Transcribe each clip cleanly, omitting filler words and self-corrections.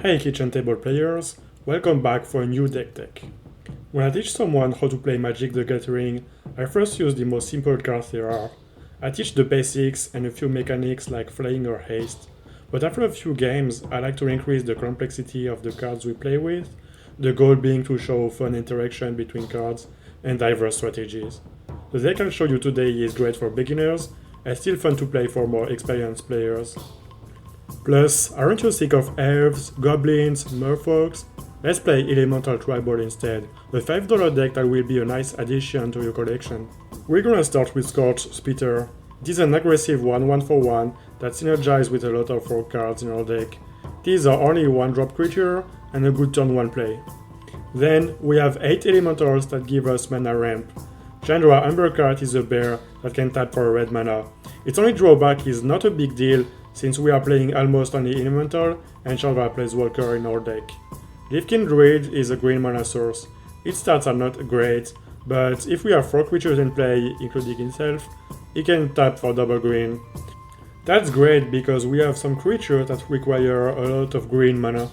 Hey kitchen table players, welcome back for a new deck tech. When I teach someone how to play Magic the Gathering, I first use the most simple cards there are. I teach the basics and a few mechanics like flying or haste, but after a few games I like to increase the complexity of the cards we play with, the goal being to show fun interaction between cards and diverse strategies. The deck I'll show you today is great for beginners and still fun to play for more experienced players. Plus, aren't you sick of Elves, Goblins, Merfolks? Let's play Elemental Tribal instead, the $5 deck that will be a nice addition to your collection. We're gonna start with Scorch Spitter. It is an aggressive 1/1 for 1 that synergizes with a lot of 4 cards in our deck. These are only 1-drop creature and a good turn 1 play. Then we have 8 elementals that give us mana ramp. Chandra Undercut is a bear that can tap for a red mana. Its only drawback is not a big deal since we are playing almost only elemental and Chandra plays Walker in our deck. Leafkin Druid is a green mana source. Its stats are not great, but if we have 4 creatures in play, including itself, it can tap for double green. That's great because we have some creatures that require a lot of green mana.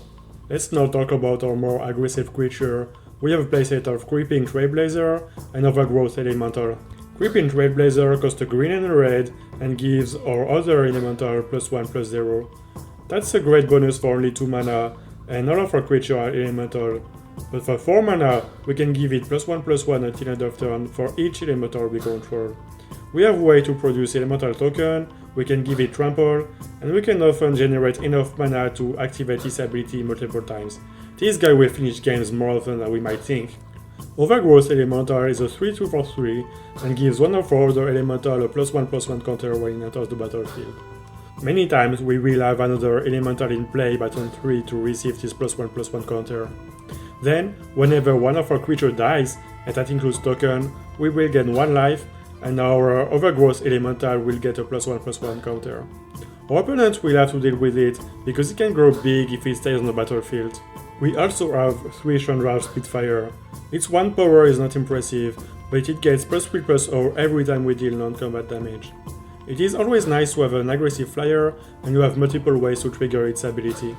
Let's now talk about our more aggressive creature. We have a playset of Creeping Trailblazer and Overgrowth Elemental. Creeping Trailblazer costs a green and a red and gives our other elemental +1/+0. That's a great bonus for only 2 mana, and all of our creatures are elemental. But for 4 mana, we can give it +1/+1 until end of turn for each elemental we control. We have a way to produce elemental token, we can give it trample, and we can often generate enough mana to activate this ability multiple times. This guy will finish games more often than we might think. Overgrowth Elemental is a 3/2 for 3 and gives one of our other elemental a +1/+1 counter when it enters the battlefield. Many times we will have another elemental in play by turn 3 to receive this +1/+1 counter. Then, whenever one of our creatures dies, and that includes token, we will gain 1 life and our Overgrowth Elemental will get a +1/+1 counter. Our opponent will have to deal with it because it can grow big if it stays on the battlefield. We also have 3 Chandra Spitfire. Its 1 power is not impressive, but it gets +3/+0 every time we deal non-combat damage. It is always nice to have an aggressive flyer, and you have multiple ways to trigger its ability.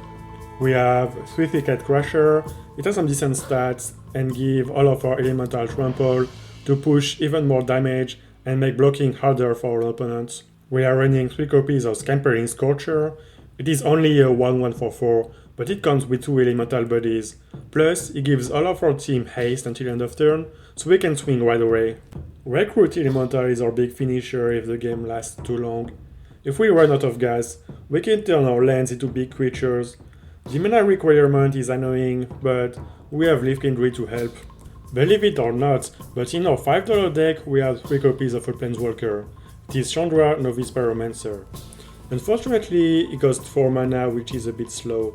We have 3 Thicket Crusher. It has some decent stats and give all of our elemental trample to push even more damage and make blocking harder for our opponents. We are running 3 copies of Scampering Scorcher. It is only a 1/1 for 4, but it comes with 2 elemental bodies. Plus, it gives all of our team haste until end of turn, so we can swing right away. Recruit Elemental is our big finisher if the game lasts too long. If we run out of gas, we can turn our lands into big creatures. The mana requirement is annoying, but we have Leafkin Druid to help. Believe it or not, but in our $5 deck we have 3 copies of a Planeswalker. It is Chandra Novice Pyromancer. Unfortunately, it costs 4 mana, which is a bit slow.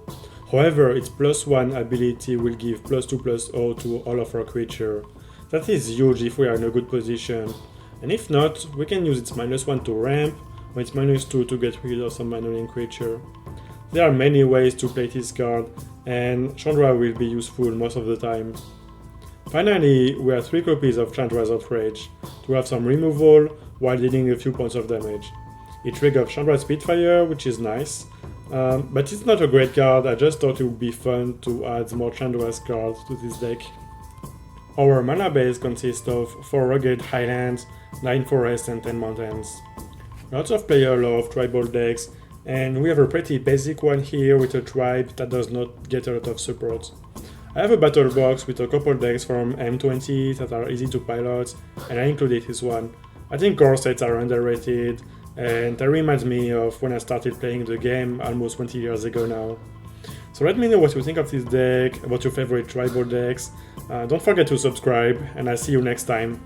However, its +1 ability will give +2/+0 to all of our creatures. That is huge if we are in a good position. And if not, we can use its -1 to ramp, or its -2 to get rid of some annoying creature. There are many ways to play this card, and Chandra will be useful most of the time. Finally, we have 3 copies of Chandra's Outrage, to have some removal while dealing a few points of damage. It triggers Chandra Spitfire, which is nice, but it's not a great card. I just thought it would be fun to add more Chandra's cards to this deck. Our mana base consists of 4 rugged highlands, 9 forests and 10 mountains. Lots of players love tribal decks, and we have a pretty basic one here with a tribe that does not get a lot of support. I have a battle box with a couple decks from M20 that are easy to pilot, and I included this one. I think core sets are underrated, and that reminds me of when I started playing the game almost 20 years ago now. So let me know what you think of this deck, about your favorite tribal decks. Don't forget to subscribe, and I'll see you next time.